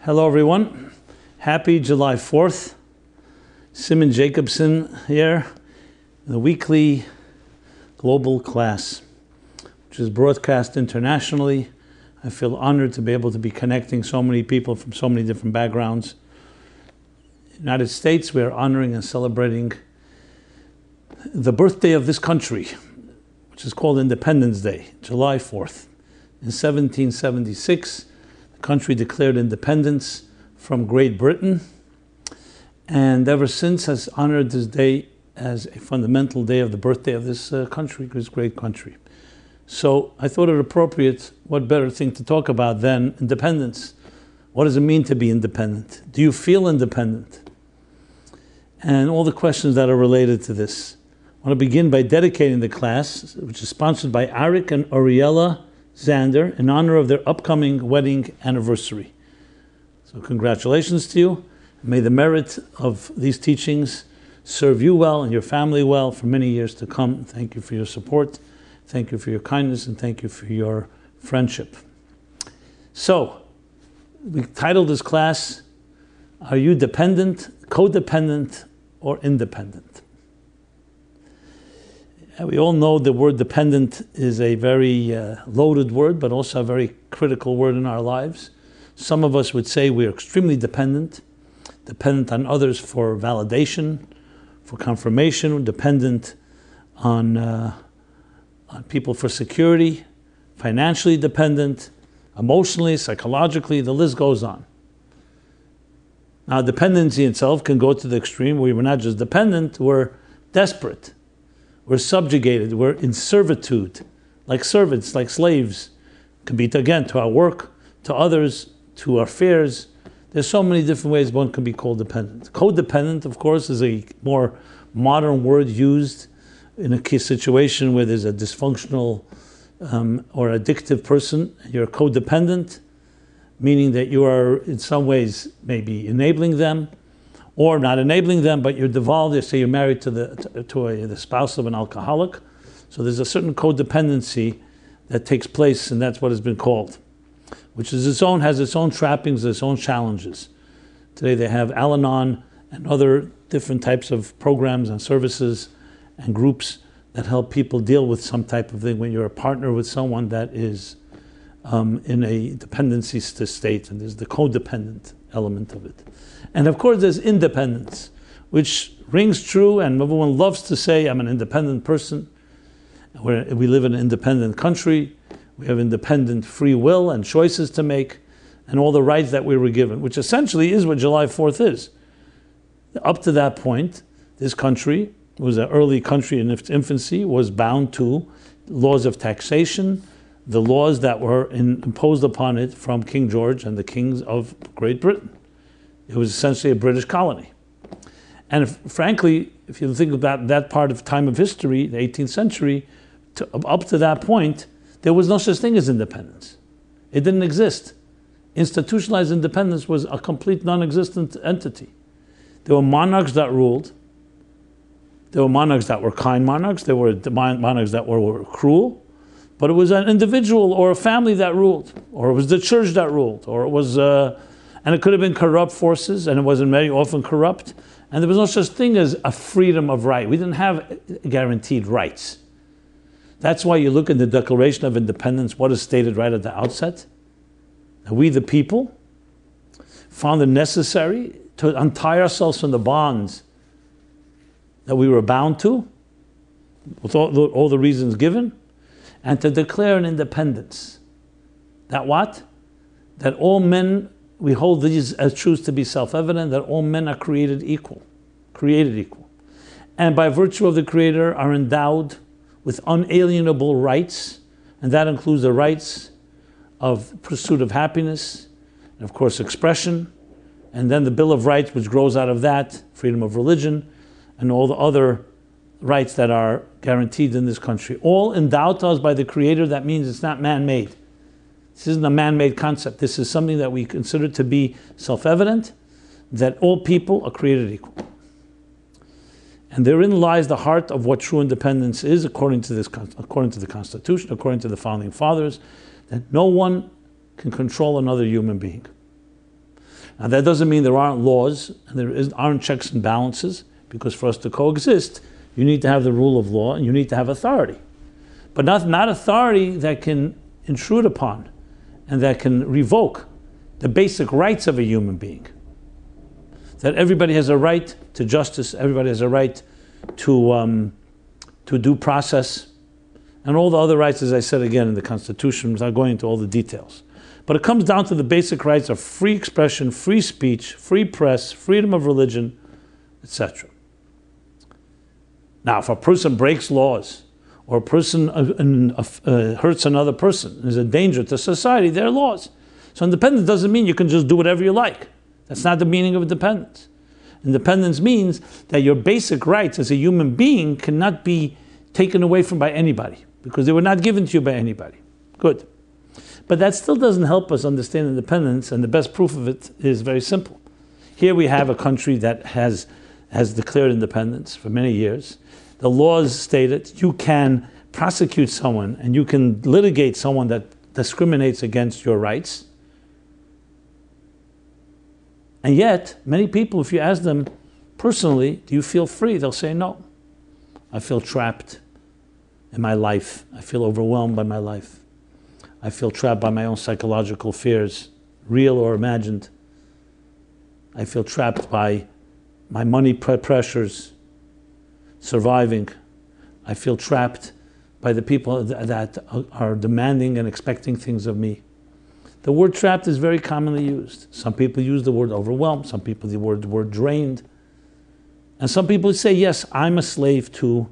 Hello everyone, happy July 4th. Rabbi Jacobson here, the weekly global class, which is broadcast internationally. I feel honored to be able to be connecting so many people from so many different backgrounds. In the United States, we are honoring and celebrating the birthday of this country, which is called Independence Day, July 4th. In 1776, the country declared independence from Great Britain, and ever since has honored this day as a fundamental day of the birthday of this country, this great country. So I thought it appropriate, what better thing to talk about than independence. What does it mean to be independent? Do you feel independent? And all the questions that are related to this. I want to begin by dedicating the class, which is sponsored by Arik and Oriella Zander, in honor of their upcoming wedding anniversary. So congratulations to you. May the merit of these teachings serve you well and your family well for many years to come. Thank you for your support. Thank you for your kindness, and thank you for your friendship. So, we titled this class, Are You Dependent, Codependent, or Independent? We all know the word dependent is a very loaded word, but also a very critical word in our lives. Some of us would say we are extremely dependent on others for validation, for confirmation, dependent on people for security, financially dependent, emotionally, psychologically, the list goes on. Now, dependency itself can go to the extreme where we're not just dependent, we're desperate. We're subjugated, we're in servitude, like servants, like slaves. It could be, again, to our work, to others, to our fears. There's so many different ways one can be called dependent. Codependent, of course, is a more modern word used in a key situation where there's a dysfunctional or addictive person. You're codependent, meaning that you are in some ways maybe enabling them, or not enabling them, but you're devolved. You say you're married to the spouse of an alcoholic. So there's a certain codependency that takes place, and that's what has been called, which is has its own trappings, its own challenges. Today they have Al-Anon and other different types of programs and services and groups that help people deal with some type of thing when you're a partner with someone that is in a dependency state, and there's the codependent element of it. And of course there's independence, which rings true, and everyone loves to say, I'm an independent person. We live in an independent country. We have independent free will and choices to make, and all the rights that we were given, which essentially is what July 4th is. Up to that point, this country was an early country in its infancy, was bound to laws of taxation, the laws that were imposed upon it from King George and the kings of Great Britain. It was essentially a British colony. And frankly, if you think about that part of time of history, the 18th century, up to that point, there was no such thing as independence. It didn't exist. Institutionalized independence was a complete non-existent entity. There were monarchs that ruled. There were monarchs that were kind monarchs. There were monarchs that were cruel. But it was an individual or a family that ruled, or it was the church that ruled, or it was, and it could have been corrupt forces, and it wasn't very often corrupt. And there was no such thing as a freedom of right. We didn't have guaranteed rights. That's why you look in the Declaration of Independence, what is stated right at the outset? That we, the people, found it necessary to untie ourselves from the bonds that we were bound to, with all the reasons given, and to declare an independence. That what? That all men, we hold these as truths to be self-evident, that all men are created equal. And by virtue of the Creator are endowed with unalienable rights, and that includes the rights of pursuit of happiness, and of course expression, and then the Bill of Rights, which grows out of that, freedom of religion, and all the other rights that are guaranteed in this country. All endowed to us by the Creator. That means it's not man-made. This isn't a man-made concept. This is something that we consider to be self-evident, that all people are created equal. And therein lies the heart of what true independence is, according to the Constitution, according to the Founding Fathers, that no one can control another human being. Now that doesn't mean there aren't laws and aren't checks and balances, because for us to coexist, you need to have the rule of law and you need to have authority. But not authority that can intrude upon and that can revoke the basic rights of a human being. That everybody has a right to justice, everybody has a right to due process, and all the other rights, as I said again in the Constitution, without going into all the details. But it comes down to the basic rights of free expression, free speech, free press, freedom of religion, etc. Now, if a person breaks laws, or a person hurts another person, is a danger to society, there are laws. So independence doesn't mean you can just do whatever you like. That's not the meaning of independence. Independence means that your basic rights as a human being cannot be taken away from by anybody, because they were not given to you by anybody. Good. But that still doesn't help us understand independence, and the best proof of it is very simple. Here we have a country that has declared independence for many years. The laws state it. You can prosecute someone and you can litigate someone that discriminates against your rights. And yet, many people, if you ask them personally, do you feel free? They'll say no. I feel trapped in my life. I feel overwhelmed by my life. I feel trapped by my own psychological fears, real or imagined. I feel trapped by my money pressures, surviving. I feel trapped by the people that are demanding and expecting things of me. The word trapped is very commonly used. Some people use the word overwhelmed, some people the word drained. And some people say, yes, I'm a slave to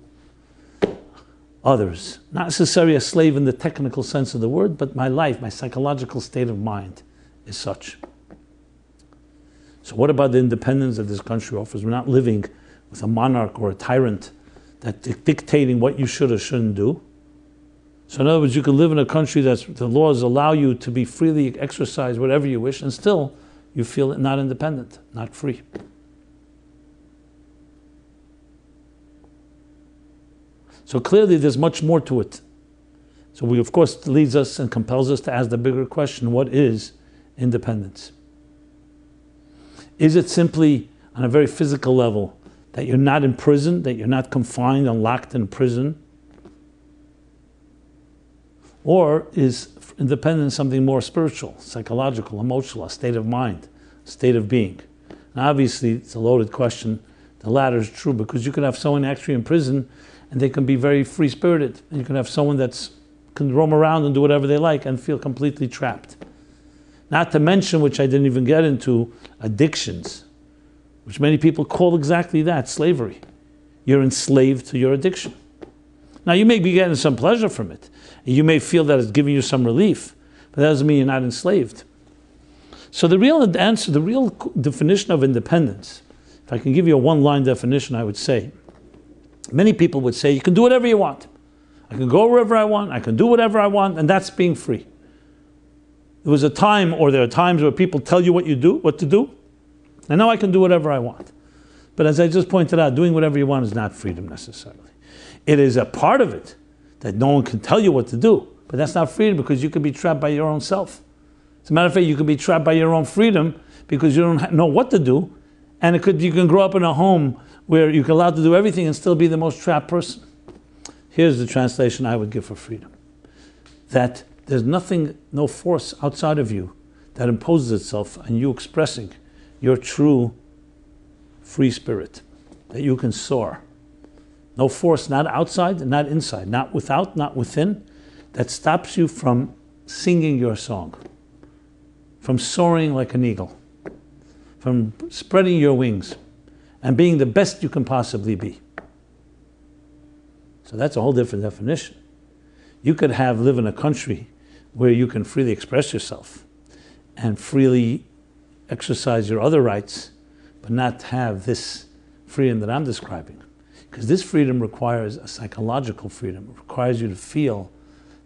others. Not necessarily a slave in the technical sense of the word, but my life, my psychological state of mind is such. So what about the independence that this country offers? We're not living with a monarch or a tyrant that's dictating what you should or shouldn't do. So in other words, you can live in a country that the laws allow you to be freely exercise whatever you wish, and still you feel not independent, not free. So clearly there's much more to it. So we, of course, leads us and compels us to ask the bigger question, what is independence? Is it simply on a very physical level that you're not in prison, that you're not confined and locked in prison? Or is independence something more spiritual, psychological, emotional, a state of mind, a state of being? And obviously, it's a loaded question. The latter is true, because you can have someone actually in prison and they can be very free-spirited. And you can have someone that can roam around and do whatever they like and feel completely trapped. Not to mention, which I didn't even get into, addictions, which many people call exactly that, slavery. You're enslaved to your addiction. Now, you may be getting some pleasure from it. You may feel that it's giving you some relief, but that doesn't mean you're not enslaved. So the real answer, the real definition of independence, if I can give you a one-line definition, I would say, many people would say, you can do whatever you want. I can go wherever I want, I can do whatever I want, and that's being free. There was a time, or there are times where people tell you what to do, and now I can do whatever I want. But as I just pointed out, doing whatever you want is not freedom necessarily. It is a part of it that no one can tell you what to do, but that's not freedom, because you could be trapped by your own self. As a matter of fact, you could be trapped by your own freedom because you don't know what to do, and you can grow up in a home where you're allowed to do everything and still be the most trapped person. Here's the translation I would give for freedom. That there's nothing, no force outside of you that imposes itself on you expressing your true free spirit, that you can soar. No force, not outside and not inside, not without, not within, that stops you from singing your song, from soaring like an eagle, from spreading your wings and being the best you can possibly be. So that's a whole different definition. You could live in a country where you can freely express yourself and freely exercise your other rights, but not have this freedom that I'm describing. Because this freedom requires a psychological freedom. It requires you to feel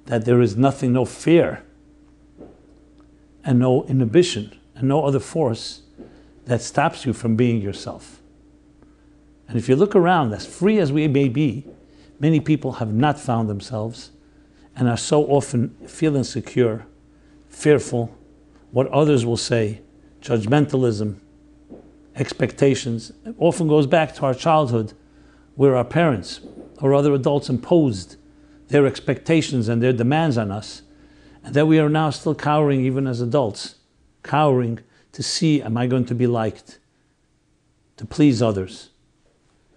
that there is nothing, no fear, and no inhibition, and no other force that stops you from being yourself. And if you look around, as free as we may be, many people have not found themselves and are so often feel insecure, fearful, what others will say, judgmentalism, expectations. It often goes back to our childhood, where our parents or other adults imposed their expectations and their demands on us, and that we are now still cowering even as adults, cowering to see, am I going to be liked, to please others.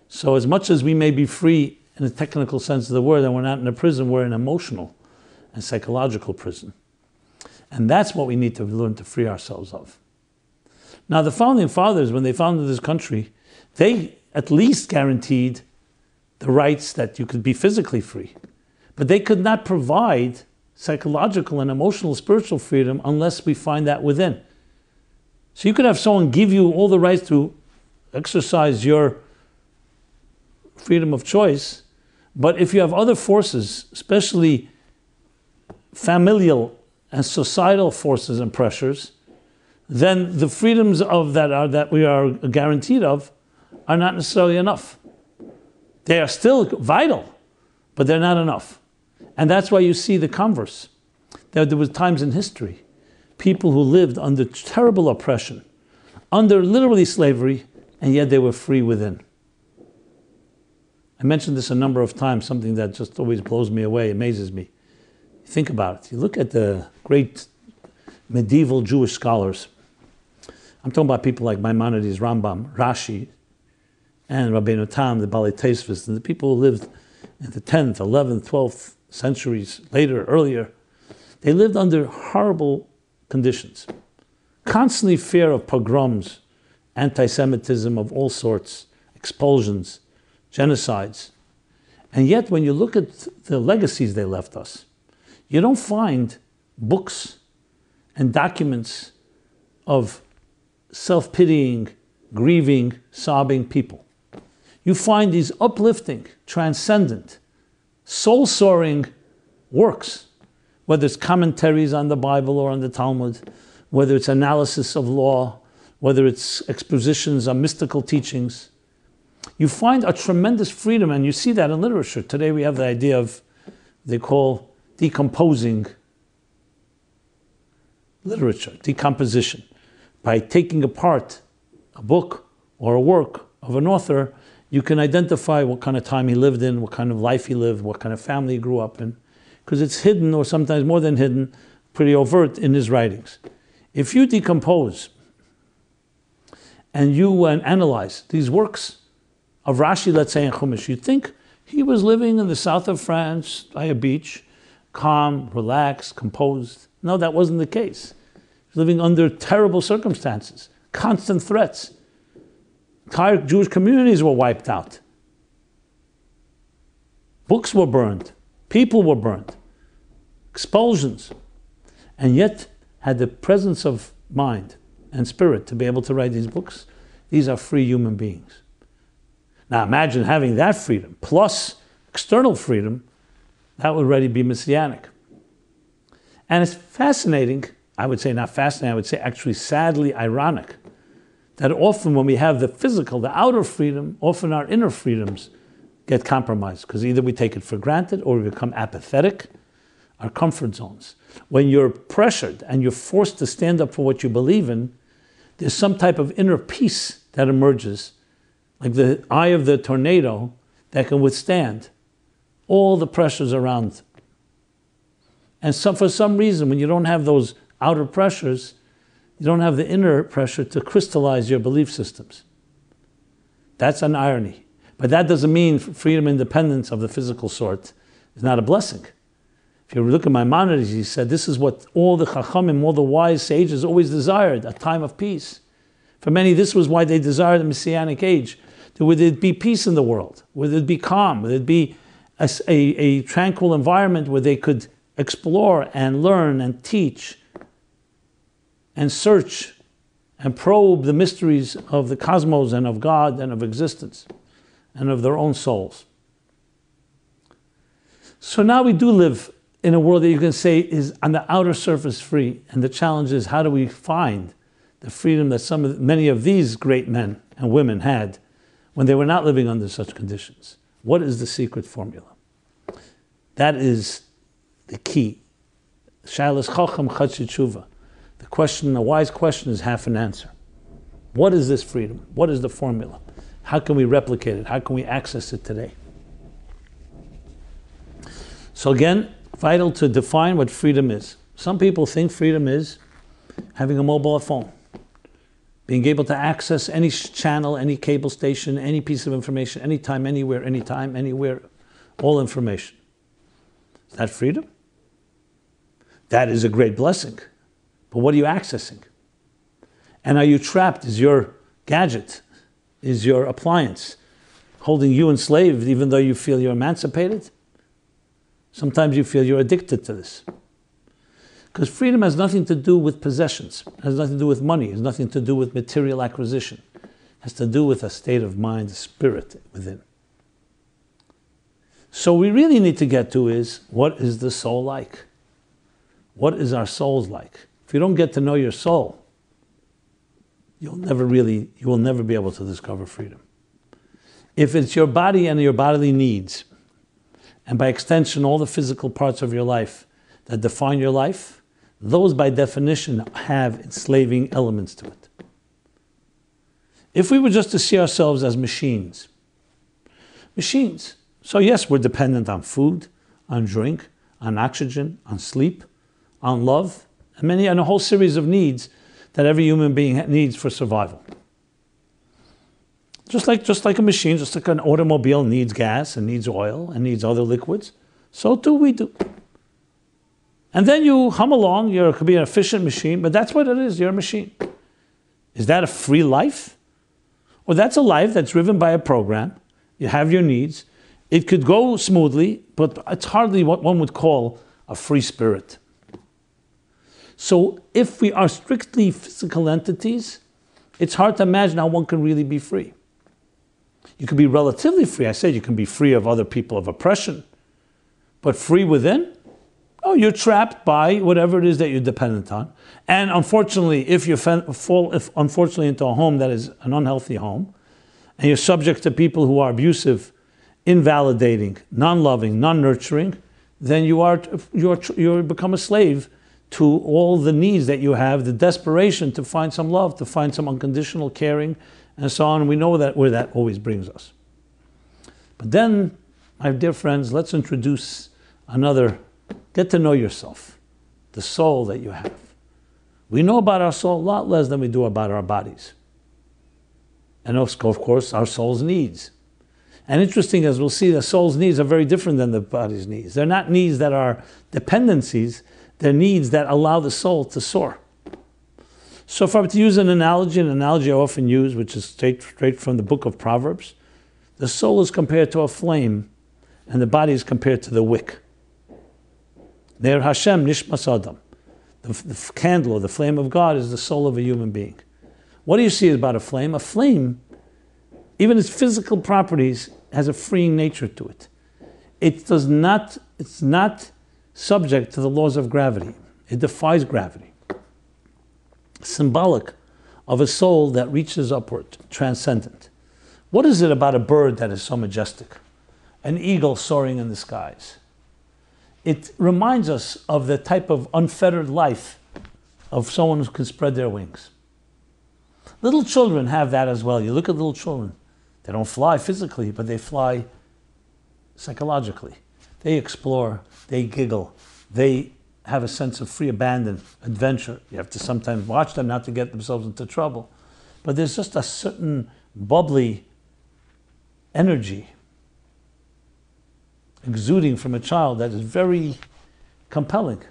So as much as we may be free in the technical sense of the word, and we're not in a prison, we're in an emotional and psychological prison. And that's what we need to learn to free ourselves of. Now, the founding fathers, when they founded this country, they at least guaranteed the rights that you could be physically free. But they could not provide psychological and emotional, spiritual freedom unless we find that within. So you could have someone give you all the rights to exercise your freedom of choice, but if you have other forces, especially familial and societal forces and pressures, then the freedoms of that we are guaranteed of are not necessarily enough. They are still vital, but they're not enough. And that's why you see the converse. There was times in history, people who lived under terrible oppression, under literally slavery, and yet they were free within. I mentioned this a number of times, something that just always blows me away, amazes me. Think about it. You look at the great medieval Jewish scholars. I'm talking about people like Maimonides, Rambam, Rashi, and Rabbeinu Tam, the Balei Tesvis, and the people who lived in the 10th, 11th, 12th centuries, later, earlier. They lived under horrible conditions. Constantly fear of pogroms, anti-Semitism of all sorts, expulsions, genocides. And yet, when you look at the legacies they left us, you don't find books and documents of self-pitying, grieving, sobbing people. You find these uplifting, transcendent, soul-soaring works, whether it's commentaries on the Bible or on the Talmud, whether it's analysis of law, whether it's expositions on mystical teachings. You find a tremendous freedom, and you see that in literature. Today we have the idea of, they call decomposing literature, decomposition. By taking apart a book or a work of an author, you can identify what kind of time he lived in, what kind of life he lived, what kind of family he grew up in, because it's hidden, or sometimes more than hidden, pretty overt in his writings. If you decompose and you analyze these works of Rashi, let's say in Chumash, you think he was living in the south of France by a beach, calm, relaxed, composed. No, that wasn't the case. He was living under terrible circumstances, constant threats. Entire Jewish communities were wiped out. Books were burned. People were burned. Expulsions. And yet had the presence of mind and spirit to be able to write these books. These are free human beings. Now imagine having that freedom plus external freedom. That would already be messianic. And it's fascinating, I would say not fascinating, I would say actually sadly ironic, that often when we have the physical, the outer freedom, often our inner freedoms get compromised, because either we take it for granted or we become apathetic, our comfort zones. When you're pressured and you're forced to stand up for what you believe in, there's some type of inner peace that emerges, like the eye of the tornado, that can withstand all the pressures around. And so for some reason, when you don't have those outer pressures, you don't have the inner pressure to crystallize your belief systems. That's an irony. But that doesn't mean freedom and independence of the physical sort is not a blessing. If you look at Maimonides, he said this is what all the Chachamim, all the wise sages always desired, a time of peace. For many, this was why they desired the Messianic age. Would there be peace in the world? Would it be calm? Would it be a tranquil environment where they could explore and learn and teach and search and probe the mysteries of the cosmos and of God and of existence and of their own souls? So now we do live in a world that you can say is on the outer surface free, and the challenge is, how do we find the freedom that many of these great men and women had when they were not living under such conditions? What is the secret formula? That is the key. Shailas Chacham Chad Tshuva. The question, a wise question, is half an answer. What is this freedom? What is the formula? How can we replicate it? How can we access it today? So again, vital to define what freedom is. Some people think freedom is having a mobile phone, being able to access any channel, any cable station, any piece of information, anytime, anywhere, anytime, anywhere, all information. Is that freedom? That is a great blessing. But what are you accessing? And are you trapped? Is your gadget, is your appliance holding you enslaved even though you feel you're emancipated? Sometimes you feel you're addicted to this. Because freedom has nothing to do with possessions, has nothing to do with money, has nothing to do with material acquisition. It has to do with a state of mind, a spirit within. So we really need to get to is, what is the soul like? What is our souls like? If you don't get to know your soul, you will never be able to discover freedom. If it's your body and your bodily needs, and by extension all the physical parts of your life that define your life, those by definition have enslaving elements to it. If we were just to see ourselves as machines, so yes, we're dependent on food, on drink, on oxygen, on sleep, on love, and a whole series of needs that every human being needs for survival. Just like a machine, just like an automobile needs gas and needs oil and needs other liquids, so too we do. And then you hum along, you could be an efficient machine, but that's what it is, you're a machine. Is that a free life? Or that's a life that's driven by a program, you have your needs, it could go smoothly, but it's hardly what one would call a free spirit. So if we are strictly physical entities, it's hard to imagine how one can really be free. You can be relatively free. I said you can be free of other people of oppression, but free within? Oh, you're trapped by whatever it is that you're dependent on. And unfortunately, if you fall into a home that is an unhealthy home, and you're subject to people who are abusive, invalidating, non-loving, non-nurturing, then you become a slave to all the needs that you have, the desperation to find some love, to find some unconditional caring, and so on. We know that where that always brings us. But then, my dear friends, let's introduce another. Get to know yourself, the soul that you have. We know about our soul a lot less than we do about our bodies. And of course, our soul's needs. And interesting, as we'll see, the soul's needs are very different than the body's needs. They're not needs that are dependencies, they're needs that allow the soul to soar. So if I were to use an analogy I often use, which is straight from the book of Proverbs, the soul is compared to a flame, and the body is compared to the wick. Ner Hashem nishmas adam. The candle or the flame of God is the soul of a human being. What do you see about a flame? A flame, even its physical properties, has a freeing nature to it. It's not subject to the laws of gravity. It defies gravity. Symbolic of a soul that reaches upward, transcendent. What is it about a bird that is so majestic? An eagle soaring in the skies. It reminds us of the type of unfettered life of someone who can spread their wings. Little children have that as well. You look at little children. They don't fly physically, but they fly psychologically. They explore, they giggle, they have a sense of free abandon, adventure. You have to sometimes watch them not to get themselves into trouble. But there's just a certain bubbly energy exuding from a child that is very compelling.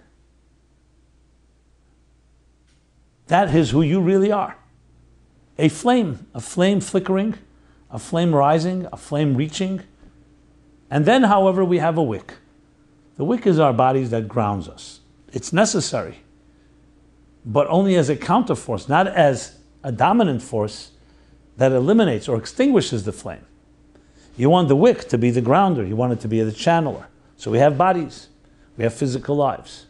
That is who you really are. A flame flickering, a flame rising, a flame reaching. And then, however, we have a wick. The wick is our bodies that grounds us. It's necessary, but only as a counterforce, not as a dominant force that eliminates or extinguishes the flame. You want the wick to be the grounder. You want it to be the channeler. So we have bodies. We have physical lives.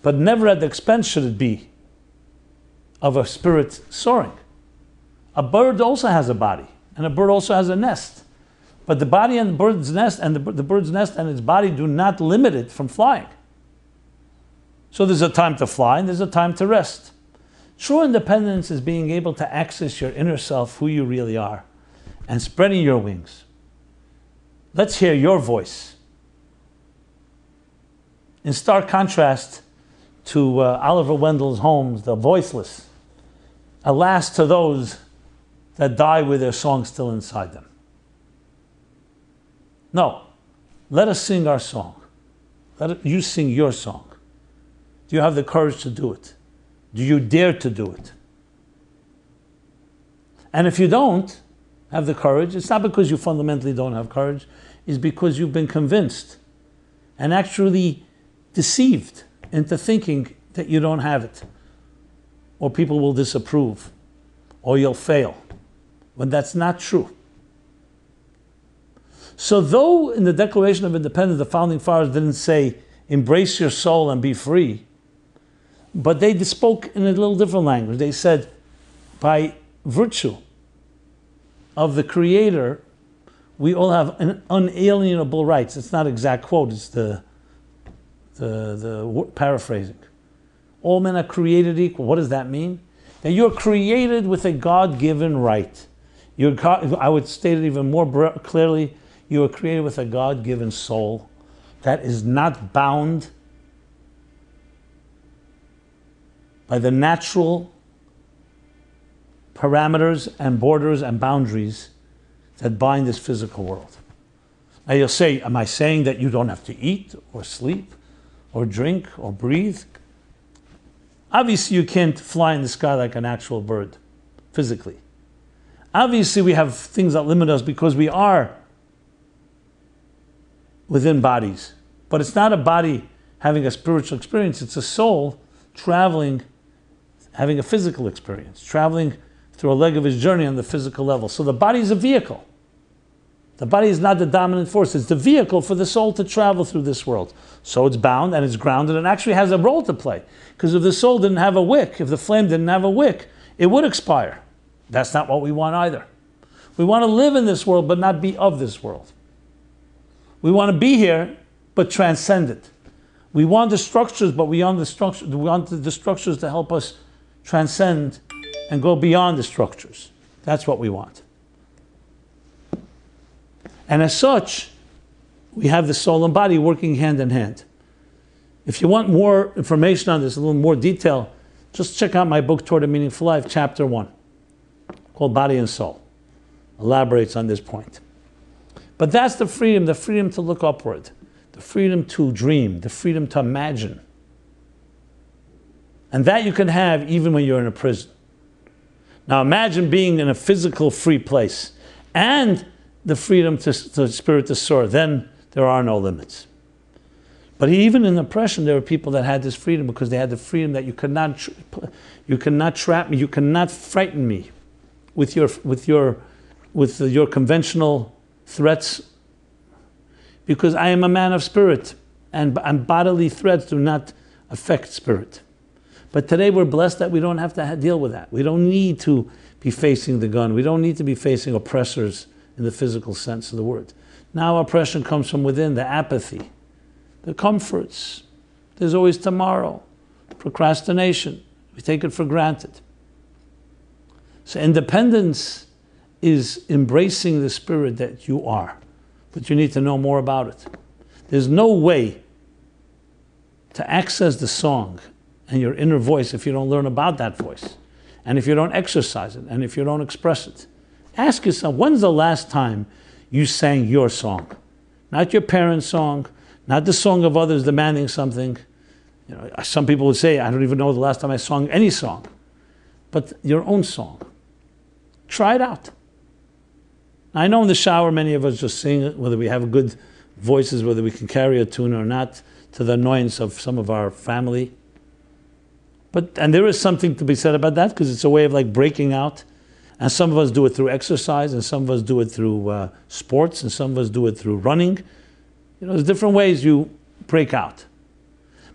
But never at the expense should it be of a spirit soaring. A bird also has a body, and a bird also has a nest. But the body and the bird's nest and the bird's nest and its body do not limit it from flying. So there's a time to fly and there's a time to rest. True independence is being able to access your inner self, who you really are, and spreading your wings. Let's hear your voice. In stark contrast to Oliver Wendell Holmes' The Voiceless, alas to those that die with their song still inside them. No, let us sing our song. You sing your song. Do you have the courage to do it? Do you dare to do it? And if you don't have the courage, it's not because you fundamentally don't have courage, it's because you've been convinced and actually deceived into thinking that you don't have it, or people will disapprove, or you'll fail, when that's not true. So though in the Declaration of Independence the Founding Fathers didn't say, embrace your soul and be free, but they spoke in a little different language. They said, by virtue of the Creator, we all have an unalienable rights. It's not an exact quote, it's the paraphrasing. All men are created equal. What does that mean? That you're created with a God-given right. I would state it even more clearly, you are created with a God-given soul that is not bound by the natural parameters and borders and boundaries that bind this physical world. Now you'll say, am I saying that you don't have to eat or sleep or drink or breathe? Obviously you can't fly in the sky like an actual bird, physically. Obviously we have things that limit us because we are within bodies. But it's not a body having a spiritual experience, it's a soul traveling, having a physical experience, traveling through a leg of his journey on the physical level. So the body is a vehicle. The body is not the dominant force. It's the vehicle for the soul to travel through this world. So it's bound and it's grounded and actually has a role to play. Because if the soul didn't have a wick, if the flame didn't have a wick, it would expire. That's not what we want either. We want to live in this world but not be of this world. We want to be here but transcendent. We want the structures, but we want the structures to help us transcend and go beyond the structures. That's what we want. And as such, we have the soul and body working hand in hand. If you want more information on this, a little more detail, just check out my book, Toward a Meaningful Life, Chapter 1, called Body and Soul. Elaborates on this point. But that's the freedom to look upward, the freedom to dream, the freedom to imagine. And that you can have even when you're in a prison. Now imagine being in a physical free place and the freedom to spirit to soar. Then there are no limits. But even in oppression, there were people that had this freedom because they had the freedom that you cannot trap me, you cannot frighten me with your conventional threats, because I am a man of spirit, and bodily threats do not affect spirit. But today we're blessed that we don't have to deal with that. We don't need to be facing the gun. We don't need to be facing oppressors in the physical sense of the word. Now oppression comes from within, the apathy, the comforts. There's always tomorrow. Procrastination. We take it for granted. So independence is embracing the spirit that you are. But you need to know more about it. There's no way to access the song and your inner voice if you don't learn about that voice, and if you don't exercise it, and if you don't express it. Ask yourself, when's the last time you sang your song? Not your parents' song, not the song of others demanding something. You know, some people would say, I don't even know the last time I sang any song. But your own song. Try it out. I know in the shower many of us just sing it, whether we have good voices, whether we can carry a tune or not, to the annoyance of some of our family. And there is something to be said about that, because it's a way of like breaking out. And some of us do it through exercise, and some of us do it through sports, and some of us do it through running. You know, there's different ways you break out.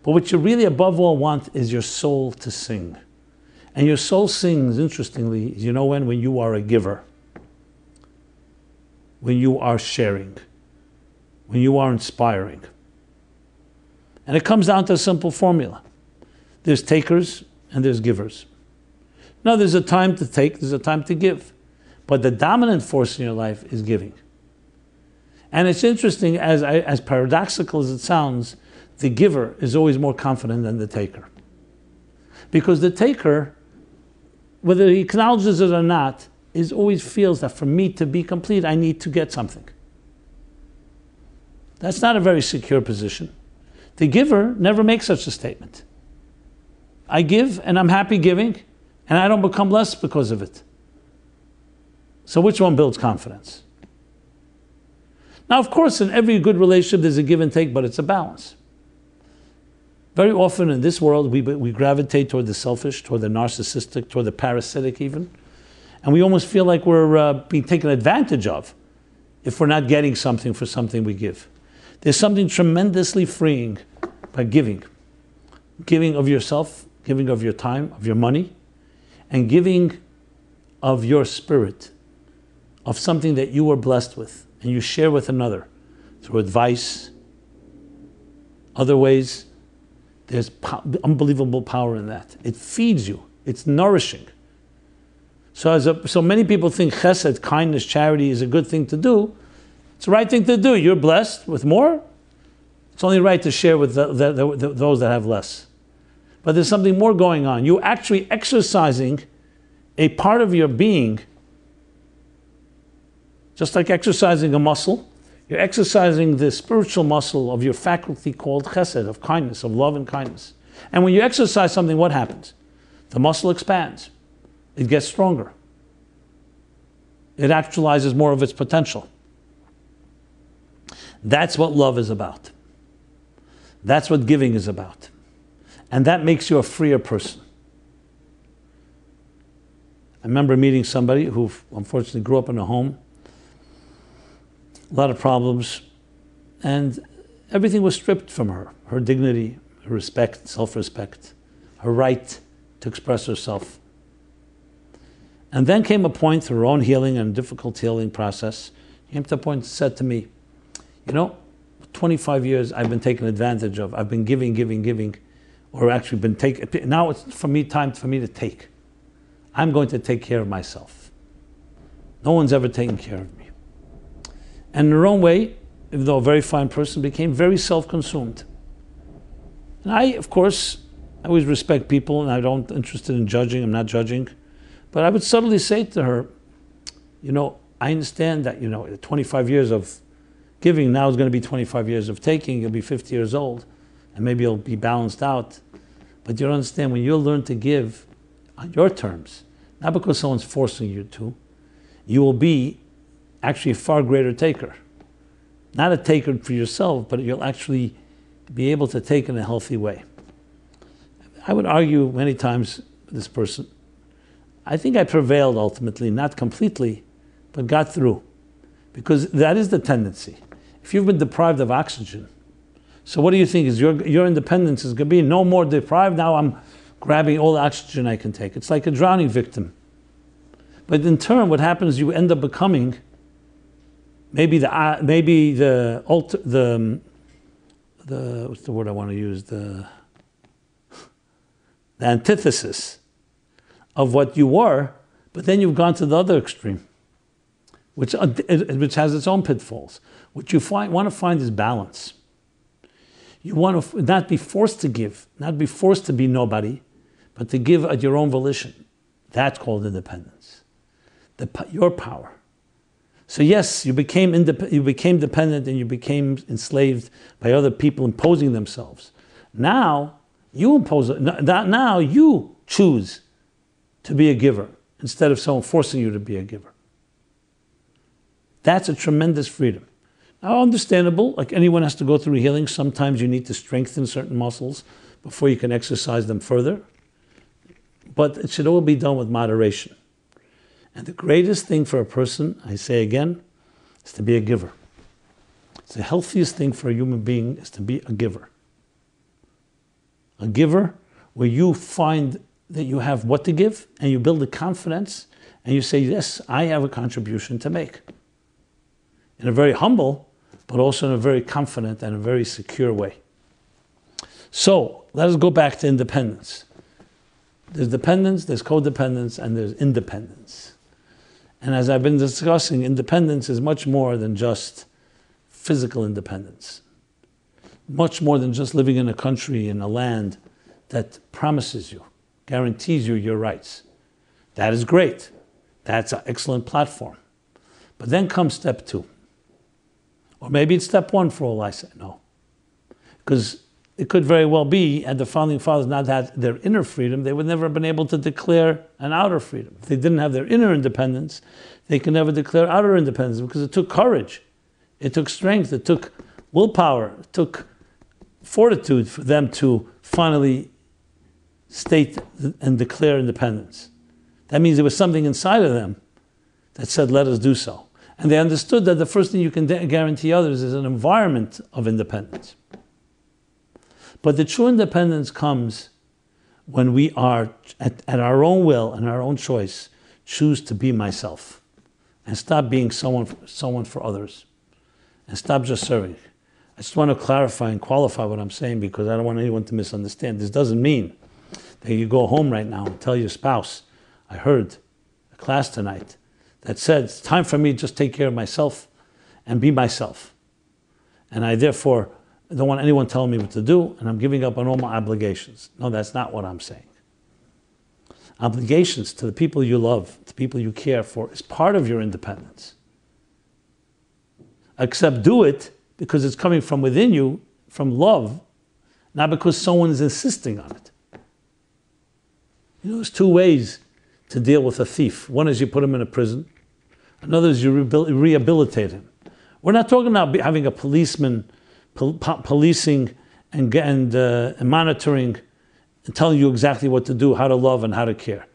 But what you really above all want is your soul to sing. And your soul sings, interestingly, you know when you are a giver. When you are sharing. When you are inspiring. And it comes down to a simple formula. There's takers and there's givers. No, there's a time to take, there's a time to give. But the dominant force in your life is giving. And it's interesting, as paradoxical as it sounds, the giver is always more confident than the taker. Because the taker, whether he acknowledges it or not, always feels that for me to be complete, I need to get something. That's not a very secure position. The giver never makes such a statement. I give, and I'm happy giving, and I don't become less because of it. So which one builds confidence? Now, of course, in every good relationship, there's a give and take, but it's a balance. Very often in this world, we gravitate toward the selfish, toward the narcissistic, toward the parasitic even. And we almost feel like we're being taken advantage of if we're not getting something for something we give. There's something tremendously freeing by giving. Giving of yourself, giving of your time, of your money, and giving of your spirit, of something that you were blessed with, and you share with another through advice, other ways. There's unbelievable power in that. It feeds you. It's nourishing. So many people think chesed, kindness, charity is a good thing to do. It's the right thing to do. You're blessed with more. It's only right to share with those that have less. But there's something more going on. You're actually exercising a part of your being, just like exercising a muscle. You're exercising the spiritual muscle of your faculty called chesed, of kindness, of love and kindness. And when you exercise something, what happens? The muscle expands. It gets stronger. It actualizes more of its potential. That's what love is about. That's what giving is about. And that makes you a freer person. I remember meeting somebody who unfortunately grew up in a home, a lot of problems, and everything was stripped from her. Her dignity, her respect, self-respect, her right to express herself. And then came a point through her own healing and difficult healing process, came to a point and said to me, 25 years I've been taken advantage of. I've been giving, or actually been taken. Now it's time for me to take. I'm going to take care of myself. No one's ever taken care of me. And in her own way, even though a very fine person, became very self-consumed. And I, of course, I always respect people and I don't interested in judging, I'm not judging. But I would subtly say to her, I understand that, 25 years of giving now is going to be 25 years of taking. You'll be 50 years old and maybe you'll be balanced out. But you don't understand, when you'll learn to give on your terms, not because someone's forcing you to, you will be actually a far greater taker. Not a taker for yourself, but you'll actually be able to take in a healthy way. I would argue many times with this person, I think I prevailed ultimately, not completely, but got through. Because that is the tendency. If you've been deprived of oxygen, so what do you think? Is your independence is going to be no more deprived? Now I'm grabbing all the oxygen I can take. It's like a drowning victim. But in turn, what happens? You end up becoming maybe the what's the word I want to use? The antithesis of what you were, but then you've gone to the other extreme, which has its own pitfalls. What you want to find is balance. You want to not be forced to give, not be forced to be nobody, but to give at your own volition. That's called independence. Your power. So yes, you became dependent and you became enslaved by other people imposing themselves. Now you choose to be a giver instead of someone forcing you to be a giver. That's a tremendous freedom. Now, understandable, like anyone has to go through healing, sometimes you need to strengthen certain muscles before you can exercise them further. But it should all be done with moderation. And the greatest thing for a person, I say again, is to be a giver. It's the healthiest thing for a human being is to be a giver. A giver where you find that you have what to give and you build a confidence and you say, yes, I have a contribution to make. In a very humble, but also in a very confident and a very secure way. So, let us go back to independence. There's dependence, there's codependence, and there's independence. And as I've been discussing, independence is much more than just physical independence. Much more than just living in a country, in a land that promises you, guarantees you your rights. That is great. That's an excellent platform. But then comes step 2. Or maybe it's step 1 for all I say. No. Because it could very well be, had the founding fathers not had their inner freedom, they would never have been able to declare an outer freedom. If they didn't have their inner independence, they could never declare outer independence, because it took courage, it took strength, it took willpower, it took fortitude for them to finally state and declare independence. That means there was something inside of them that said, let us do so. And they understood that the first thing you can guarantee others is an environment of independence. But the true independence comes when we are, at our own will and our own choice, choose to be myself and stop being someone for others and stop just serving. I just want to clarify and qualify what I'm saying, because I don't want anyone to misunderstand. This doesn't mean that you go home right now and tell your spouse, I heard a class tonight that said, it's time for me to just take care of myself and be myself. And I therefore don't want anyone telling me what to do, and I'm giving up on all my obligations. No, that's not what I'm saying. Obligations to the people you love, to people you care for, is part of your independence. Except do it because it's coming from within you, from love, not because someone is insisting on it. You know, there's 2 ways to deal with a thief. One is you put him in a prison. Another is you rehabilitate him. We're not talking about having a policeman policing and monitoring and telling you exactly what to do, how to love and how to care.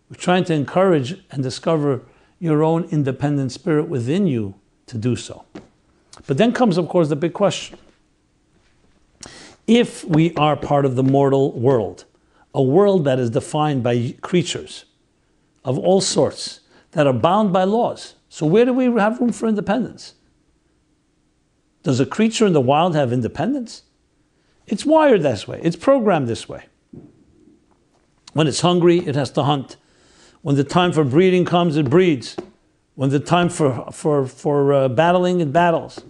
We're trying to encourage and discover your own independent spirit within you to do so. But then comes, of course, the big question. If we are part of the mortal world, a world that is defined by creatures of all sorts that are bound by laws, so where do we have room for independence? Does a creature in the wild have independence? It's wired this way. It's programmed this way. When it's hungry, it has to hunt. When the time for breeding comes, it breeds. When the time for battling, it battles.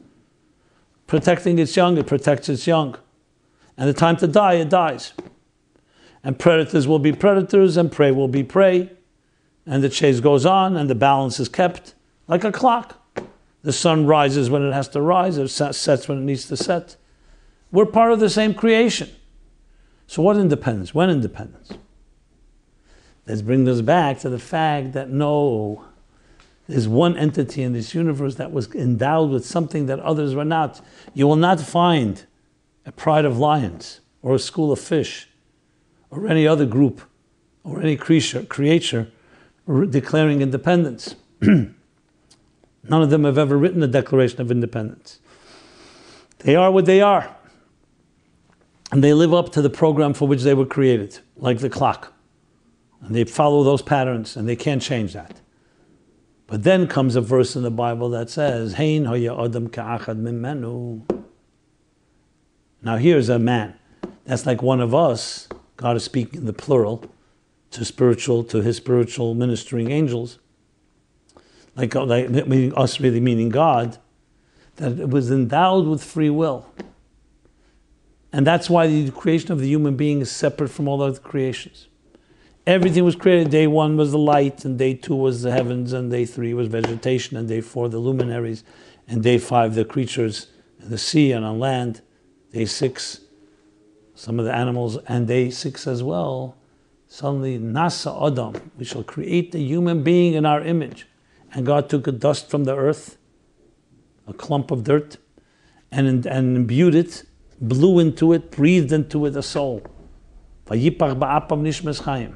Protecting its young, it protects its young. And the time to die, it dies. And predators will be predators, and prey will be prey. And the chase goes on, and the balance is kept like a clock. The sun rises when it has to rise, it sets when it needs to set. We're part of the same creation. So what independence? When independence? Let's bring this back to the fact that no, there's one entity in this universe that was endowed with something that others were not. You will not find a pride of lions or a school of fish or any other group or any creature declaring independence. None of them have ever written a Declaration of Independence. They are what they are. And they live up to the program for which they were created, like the clock. And they follow those patterns, and they can't change that. But then comes a verse in the Bible that says, Hein haya adam ka'achad mimenu. Now here's a man. That's like one of us. God is speaking in the plural to his spiritual ministering angels. Like us really meaning God, that it was endowed with free will. And that's why the creation of the human being is separate from all other creations. Everything was created. Day 1 was the light, and day 2 was the heavens, and day 3 was vegetation, and day 4 the luminaries, and day 5 the creatures in the sea and on land. Day 6, some of the animals, and day 6 as well. Suddenly, Nasa Adam, we shall create the human being in our image. And God took a dust from the earth, a clump of dirt, and imbued it, blew into it, breathed into it a soul. Vayipach ba'apav nishmas chayim.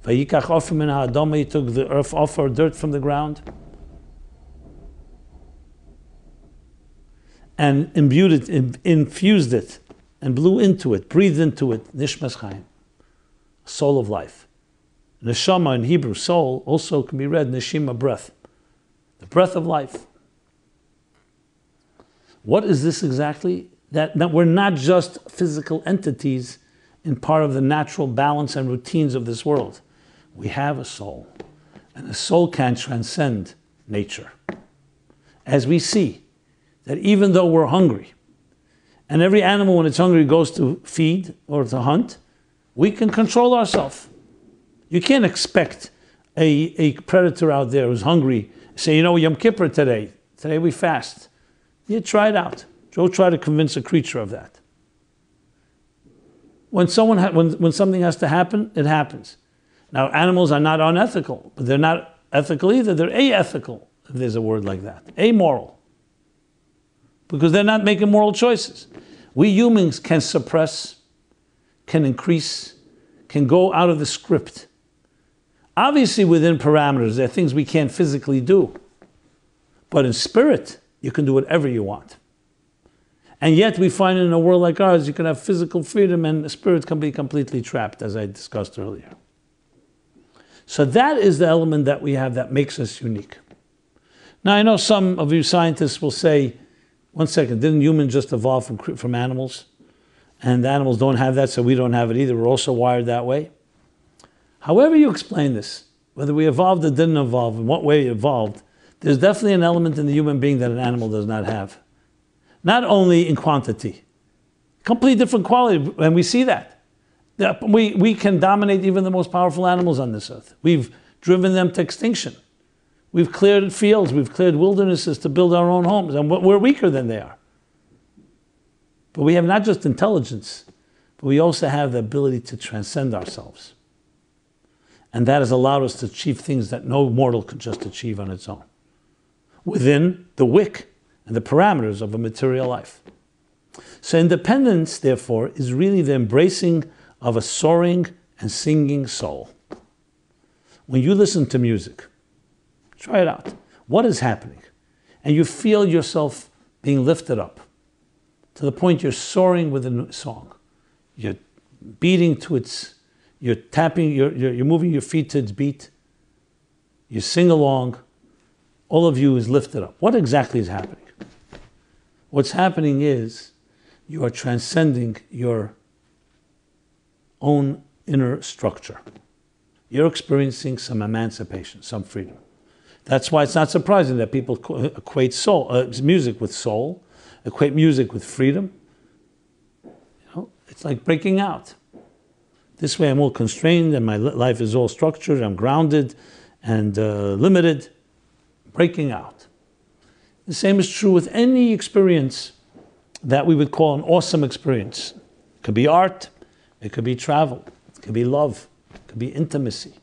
Vayikach ofer min ha'adama, he took the earth off or dirt from the ground, and imbued it, infused it, and blew into it, breathed into it, nishmas chayim, a soul of life. Neshama in Hebrew, soul, also can be read neshima, breath. The breath of life. What is this exactly? That we're not just physical entities in part of the natural balance and routines of this world. We have a soul, and a soul can transcend nature. As we see that even though we're hungry, and every animal when it's hungry goes to feed or to hunt, we can control ourselves. You can't expect a predator out there who's hungry, say, Yom Kippur today we fast. You try it out. Go try to convince a creature of that. When something has to happen, it happens. Now, animals are not unethical, but they're not ethical either. They're aethical, if there's a word like that. Amoral. Because they're not making moral choices. We humans can suppress, can increase, can go out of the script. Obviously, within parameters, there are things we can't physically do. But in spirit, you can do whatever you want. And yet we find in a world like ours, you can have physical freedom and the spirit can be completely trapped, as I discussed earlier. So that is the element that we have that makes us unique. Now, I know some of you scientists will say, one second, didn't humans just evolve from animals? And the animals don't have that, so we don't have it either. We're also wired that way. However you explain this, whether we evolved or didn't evolve, in what way we evolved, there's definitely an element in the human being that an animal does not have. Not only in quantity, completely different quality, and we see that. We can dominate even the most powerful animals on this earth. We've driven them to extinction. We've cleared fields, we've cleared wildernesses to build our own homes, and we're weaker than they are. But we have not just intelligence, but we also have the ability to transcend ourselves. And that has allowed us to achieve things that no mortal could just achieve on its own, within the wick and the parameters of a material life. So independence, therefore, is really the embracing of a soaring and singing soul. When you listen to music, try it out. What is happening? And you feel yourself being lifted up to the point you're soaring with a song. You're beating to its, you're tapping, you're moving your feet to its beat. You sing along. All of you is lifted up. What exactly is happening? What's happening is you are transcending your own inner structure. You're experiencing some emancipation, some freedom. That's why it's not surprising that people equate music with soul, equate music with freedom. It's like breaking out. This way I'm all constrained and my life is all structured, I'm grounded and limited. Breaking out. The same is true with any experience that we would call an awesome experience. It could be art, it could be travel, it could be love, it could be intimacy.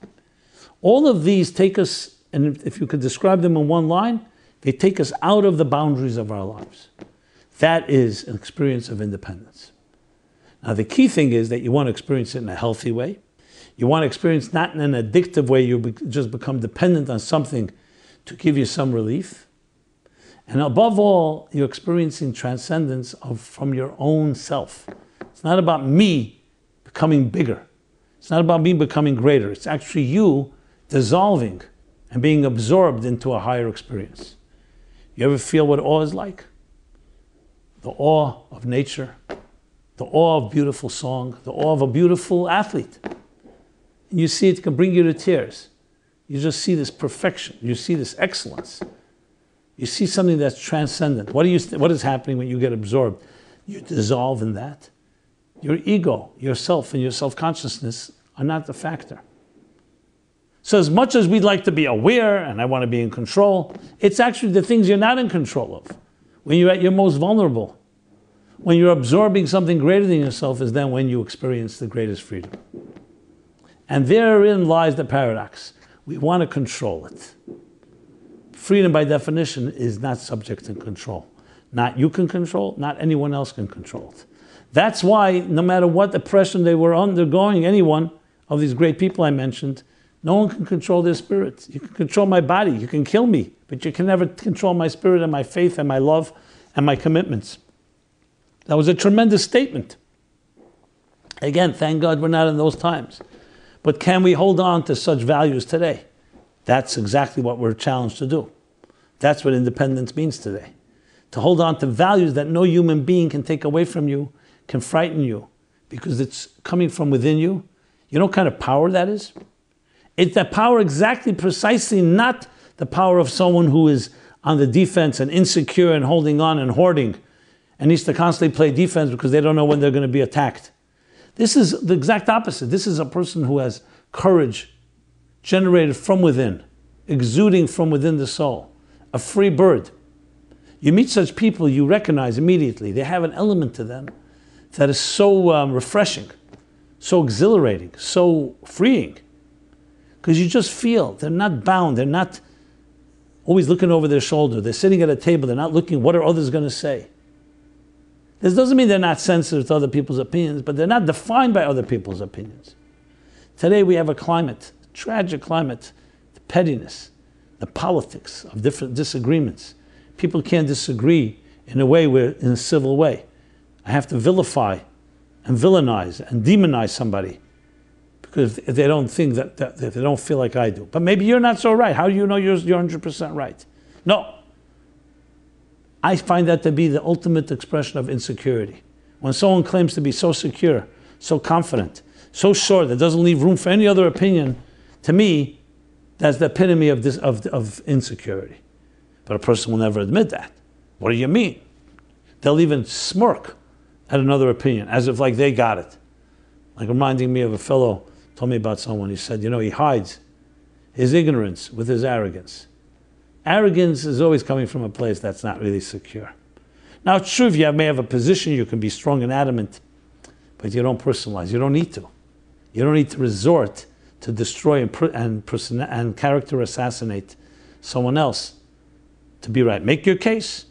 All of these take us, and if you could describe them in one line, they take us out of the boundaries of our lives. That is an experience of independence. Now the key thing is that you want to experience it in a healthy way. You want to experience not in an addictive way, you just become dependent on something to give you some relief. And above all, you're experiencing transcendence from your own self. It's not about me becoming bigger. It's not about me becoming greater. It's actually you dissolving and being absorbed into a higher experience. You ever feel what awe is like? The awe of nature, the awe of beautiful song, the awe of a beautiful athlete. And you see it can bring you to tears. You just see this perfection. You see this excellence. You see something that's transcendent. What is happening when you get absorbed? You dissolve in that. Your ego, yourself, and your self-consciousness are not the factor. So as much as we'd like to be aware, and I want to be in control, it's actually the things you're not in control of. When you're at your most vulnerable, when you're absorbing something greater than yourself, is then when you experience the greatest freedom. And therein lies the paradox. We want to control it. Freedom, by definition, is not subject to control. Not you can control, not anyone else can control it. That's why, no matter what oppression they were undergoing, anyone of these great people I mentioned, no one can control their spirit. You can control my body, you can kill me, but you can never control my spirit and my faith and my love and my commitments. That was a tremendous statement. Again, thank God we're not in those times. But can we hold on to such values today? That's exactly what we're challenged to do. That's what independence means today. To hold on to values that no human being can take away from you, can frighten you, because it's coming from within you. You know what kind of power that is? It's that power exactly, precisely not the power of someone who is on the defense and insecure and holding on and hoarding and needs to constantly play defense because they don't know when they're going to be attacked. This is the exact opposite. This is a person who has courage generated from within, exuding from within the soul, a free bird. You meet such people, you recognize immediately. They have an element to them that is so refreshing, so exhilarating, so freeing. Because you just feel they're not bound, they're not always looking over their shoulder. They're sitting at a table, they're not looking, what are others going to say? This doesn't mean they're not sensitive to other people's opinions, but they're not defined by other people's opinions. Today we have a climate, a tragic climate, the pettiness, the politics of different disagreements. People can't disagree in a civil way. I have to vilify and villainize and demonize somebody because if they don't think that if they don't feel like I do. But maybe you're not so right. How do you know you're 100% right? No. I find that to be the ultimate expression of insecurity. When someone claims to be so secure, so confident, so sure that doesn't leave room for any other opinion, to me, that's the epitome of insecurity. But a person will never admit that. What do you mean? They'll even smirk at another opinion, as if like they got it. Like reminding me of a fellow told me about someone, he said, he hides his ignorance with his arrogance. Arrogance is always coming from a place that's not really secure. Now it's true, if you may have a position, you can be strong and adamant, but you don't personalize. You don't need to. You don't need to resort to destroy and character assassinate someone else to be right. Make your case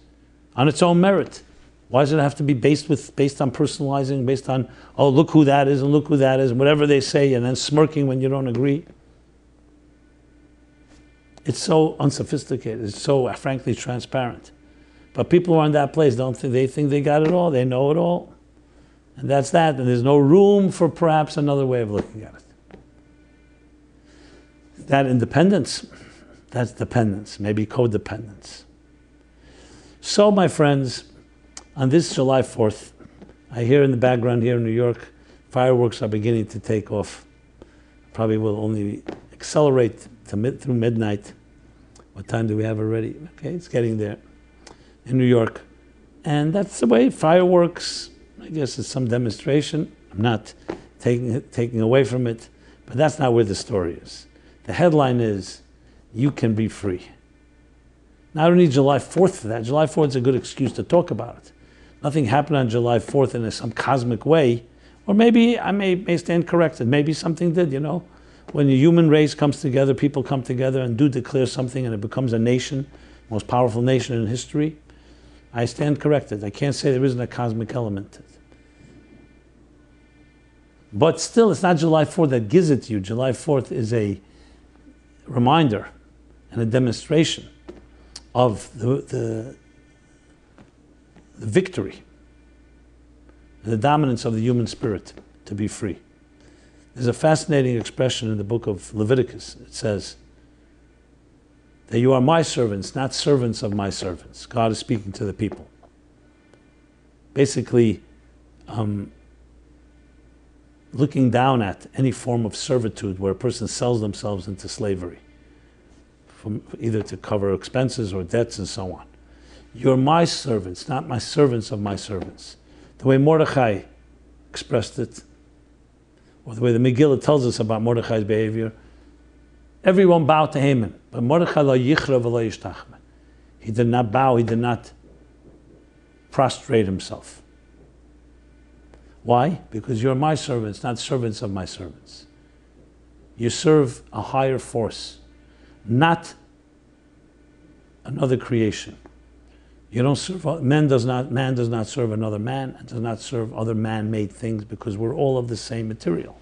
on its own merit. Why does it have to be based on personalizing, based on, oh, look who that is and look who that is, and whatever they say, and then smirking when you don't agree? It's so unsophisticated. It's so, frankly, transparent. But people who are in that place they think they got it all, they know it all. And that's that, and there's no room for perhaps another way of looking at it. That independence, that's dependence, maybe codependence. So, my friends, on this July 4th, I hear in the background here in New York, fireworks are beginning to take off. Probably will only accelerate through midnight. What time do we have already? Okay, it's getting there in New York. And that's the way fireworks, I guess it's some demonstration. I'm not taking away from it, but that's not where the story is. The headline is, you can be free. Now, I don't need July 4th for that. July 4th is a good excuse to talk about it. Nothing happened on July 4th in some cosmic way, or maybe I may stand corrected. Maybe something did, When the human race comes together, people come together and do declare something and it becomes a nation, most powerful nation in history, I stand corrected. I can't say there isn't a cosmic element to it. But still, it's not July 4th that gives it to you. July 4th is a reminder and a demonstration of the victory, the dominance of the human spirit to be free. There's a fascinating expression in the book of Leviticus. It says that you are my servants, not servants of my servants. God is speaking to the people. Basically, looking down at any form of servitude where a person sells themselves into slavery, either to cover expenses or debts and so on. You're my servants, not my servants of my servants. The way Mordechai expressed it, or the way the Megillah tells us about Mordechai's behavior, everyone bowed to Haman, but Mordechai lo yichra v'lo yishtachma. He did not bow, he did not prostrate himself. Why? Because you're my servants, not servants of my servants. You serve a higher force, not another creation. You don't serve, man does not serve another man, and does not serve other man-made things, because we're all of the same material.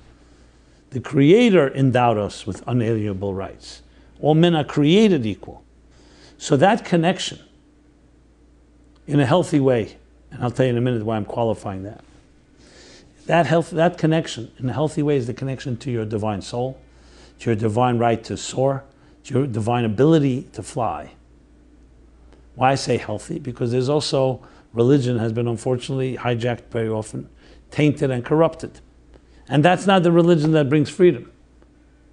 The Creator endowed us with unalienable rights. All men are created equal. So that connection, in a healthy way, and I'll tell you in a minute why I'm qualifying that. That connection, in a healthy way, is the connection to your divine soul, to your divine right to soar, to your divine ability to fly. Why I say healthy? Because there's also, religion has been unfortunately hijacked very often tainted and corrupted. And that's not the religion that brings freedom.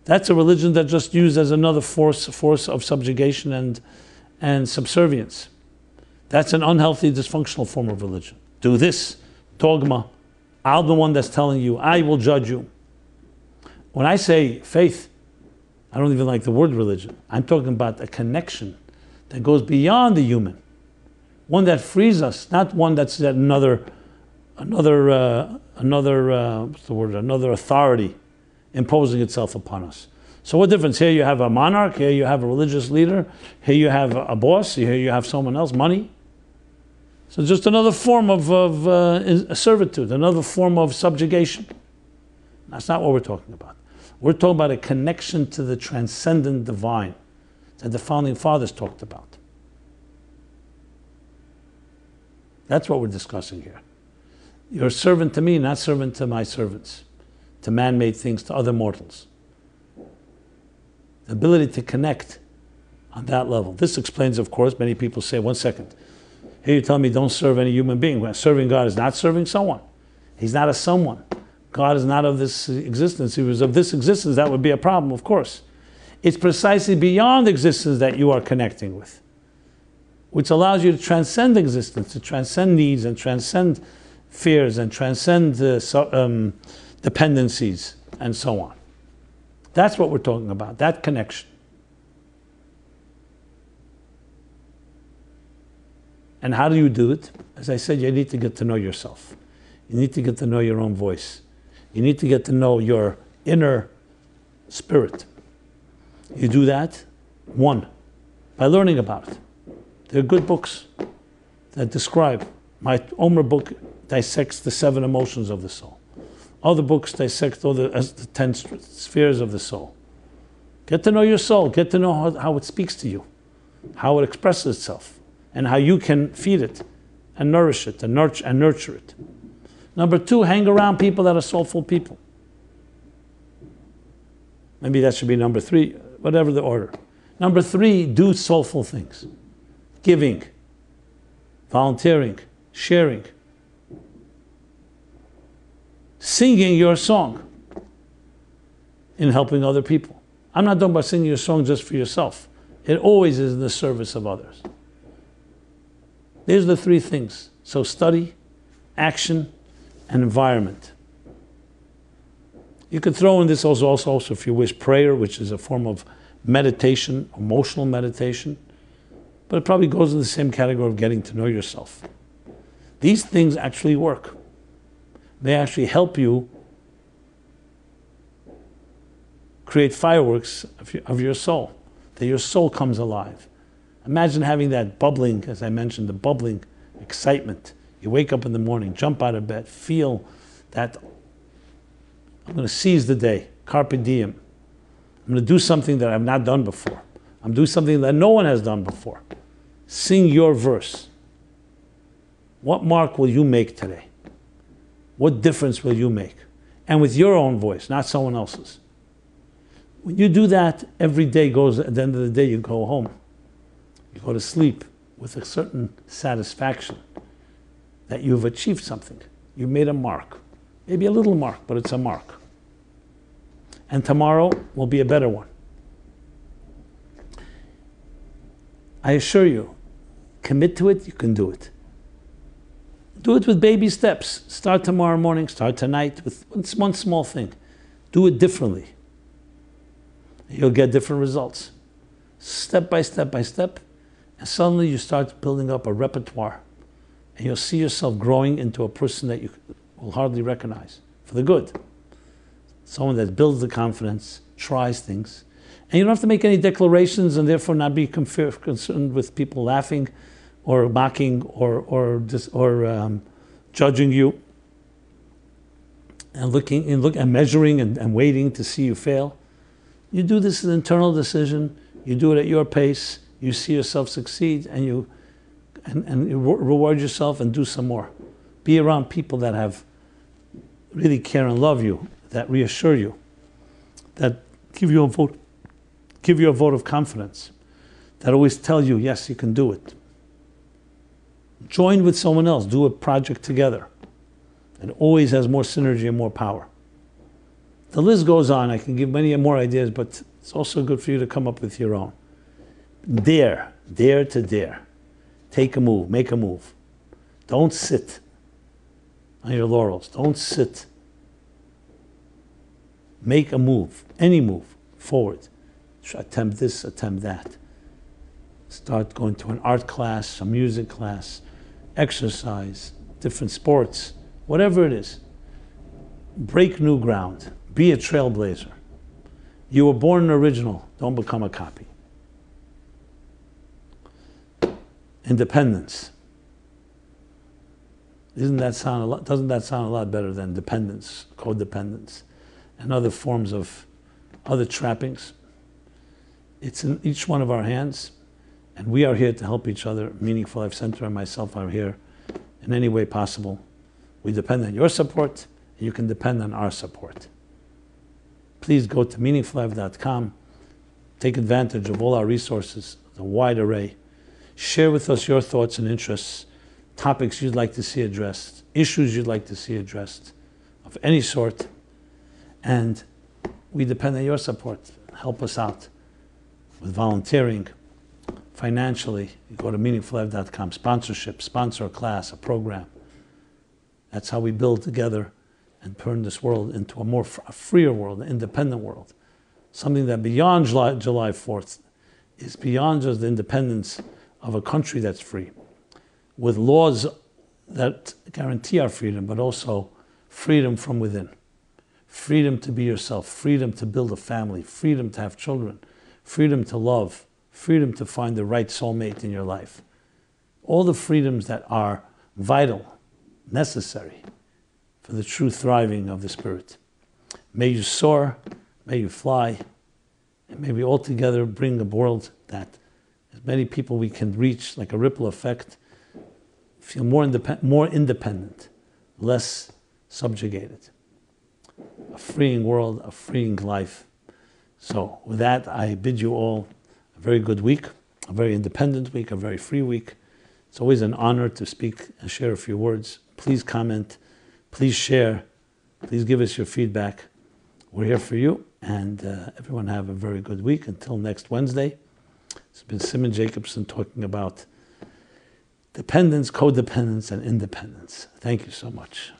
That's a religion that's just used as another force of subjugation and subservience. That's an unhealthy, dysfunctional form of religion. Do this, dogma. I'm the one that's telling you, I will judge you. When I say faith, I don't even like the word religion. I'm talking about a connection that goes beyond the human. One that frees us, not one that's another authority imposing itself upon us. So what difference? Here you have a monarch, here you have a religious leader, here you have a boss, here you have someone else, money. So just another form of servitude, another form of subjugation. That's not what we're talking about. We're talking about a connection to the transcendent divine that the founding fathers talked about. That's what we're discussing here. You're a servant to me, not servant to my servants, to man-made things, to other mortals. The ability to connect on that level. This explains, of course, many people say, 1 second, here you're telling me don't serve any human being. Serving God is not serving someone. He's not a someone. God is not of this existence. If he was of this existence, that would be a problem, of course. It's precisely beyond existence that you are connecting with, which allows you to transcend existence, to transcend needs and transcend fears and transcend dependencies and so on. That's what we're talking about, that connection. And how do you do it? As I said, you need to get to know yourself. You need to get to know your own voice. You need to get to know your inner spirit. You do that, one, by learning about it. There are good books that describe. My Omer book dissects the 7 emotions of the soul. Other books dissect all the 10 spheres of the soul. Get to know your soul. Get to know how it speaks to you, how it expresses itself, and how you can feed it and nourish it and nurture it. Number 2, hang around people that are soulful people. Maybe that should be number 3, whatever the order. Number 3, do soulful things. Giving, volunteering, sharing, singing your song in helping other people. I'm not talking about singing your song just for yourself. It always is in the service of others. There's the 3 things. So study, action, and environment. You could throw in this also if you wish, prayer, which is a form of meditation, emotional meditation, but it probably goes in the same category of getting to know yourself. These things actually work. They actually help you create fireworks of your soul, that your soul comes alive. Imagine having that bubbling, as I mentioned, the bubbling excitement. You wake up in the morning, jump out of bed, feel that I'm going to seize the day, carpe diem. I'm going to do something that I've not done before. I'm doing something that no one has done before. Sing your verse. What mark will you make today? What difference will you make? And with your own voice, not someone else's. When you do that, every day goes, at the end of the day, you go home. You go to sleep with a certain satisfaction that you've achieved something. You made a mark. Maybe a little mark, but it's a mark. And tomorrow will be a better one. I assure you, commit to it, you can do it. Do it with baby steps. Start tomorrow morning, start tonight with one small thing. Do it differently. You'll get different results. Step by step by step, and suddenly you start building up a repertoire, and you'll see yourself growing into a person that you will hardly recognize, for the good. Someone that builds the confidence, tries things, and you don't have to make any declarations and therefore not be concerned with people laughing or mocking or judging you and looking and measuring and waiting to see you fail. You do this as an internal decision. You do it at your pace. You see yourself succeed, and you reward yourself and do some more. Be around people that have really care and love you, that reassure you, that give you a vote of confidence, that always tell you, yes, you can do it. Join with someone else. Do a project together. It always has more synergy and more power. The list goes on. I can give many more ideas, but it's also good for you to come up with your own. Dare to dare. Take a move, make a move. Don't sit on your laurels. Don't sit. Make a move, any move, forward. Attempt this, attempt that. Start going to an art class, a music class, exercise, different sports, whatever it is. Break new ground. Be a trailblazer. You were born an original. Don't become a copy. Independence. Doesn't that sound a lot better than dependence, codependence, and other forms of other trappings? It's in each one of our hands, and we are here to help each other. Meaningful Life Center and myself are here in any way possible. We depend on your support, and you can depend on our support. Please go to meaningfullife.com. Take advantage of all our resources, the wide array. Share with us your thoughts and interests, topics you'd like to see addressed, issues you'd like to see addressed of any sort. And we depend on your support. Help us out with volunteering, financially. You go to meaningfullife.com, sponsorship, sponsor a class, a program. That's how we build together and turn this world into a freer world, an independent world. Something that beyond July 4th is beyond just the independence of a country that's free, with laws that guarantee our freedom, but also freedom from within. Freedom to be yourself, freedom to build a family, freedom to have children, freedom to love, freedom to find the right soulmate in your life. All the freedoms that are vital, necessary for the true thriving of the spirit. May you soar, may you fly, and may we all together bring a world that as many people we can reach, like a ripple effect, feel more independent, less subjugated. A freeing world, a freeing life. So with that, I bid you all a very good week, a very independent week, a very free week. It's always an honor to speak and share a few words. Please comment, please share, please give us your feedback. We're here for you, and everyone have a very good week. Until next Wednesday, it's been Rabbi Jacobson talking about dependence, codependence, and independence. Thank you so much.